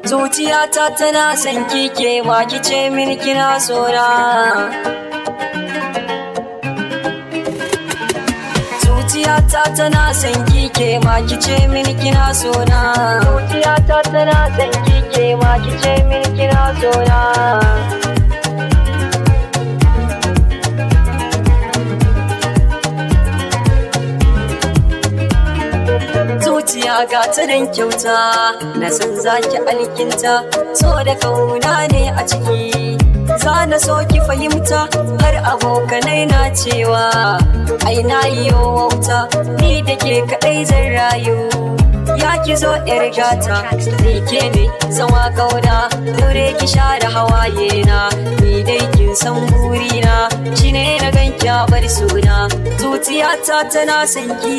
Zuciyata tana son kike ma kice min kina sona. Zuciyata tana son kike ma kice min kina sona. Zuciyata tana son kike ma kice min kina sona. Zuciya ga ta dan kyauta, na san zaki alkinta, so da kauna ne a ciki. Za na so ki fahimta, har abokanai na cewa ai na yi wauta, ni da ke kaɗai zan rayu. Ya ki zo ƴar gata, ni ke ne zama kauna, dore ki share hawaye na, ni dai kin san burina, shi ne na ganki a bar suna. Zuciyata tana son ki,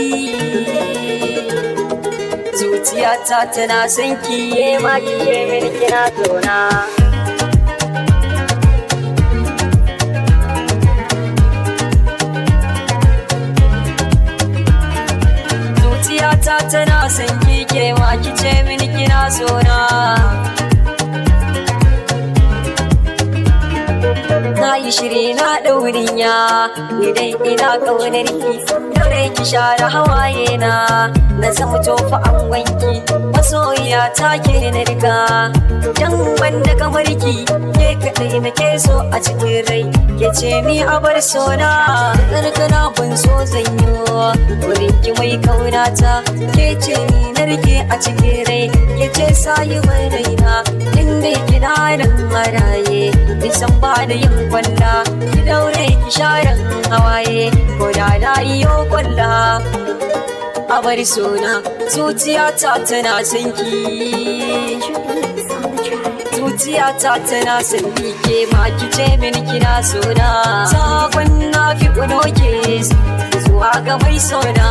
zuciyata tana son ki, ma kike min kina sona. Zuciyata tana son ki, ma kice min kina sona. Na yi shiri na ɗaurinya, ni dai ina ƙaunar ki, dore ki share hawaye na zama tofa an wanki, masoyiya ta ke na riga. Dan banda kamar ki, ke kaɗai na ke so a cikin rai, ke ce mi a bar sona. Karkana ban so zanyo, wurin ki mai kaunata, ke ce ni na rike a cikin rai, ke ce sayi mai raina, inda kina nan maraye, nisan ba da yin kwalla, ki daure ki share hawaye, ko da na iyo kwalla. A bar sona, zuciyata tana son ki, zuciyata tana son ki, ke ma kice min kina sona. Sakon na fi kuno ke zuwa ga mai sona,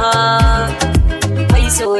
mai sona.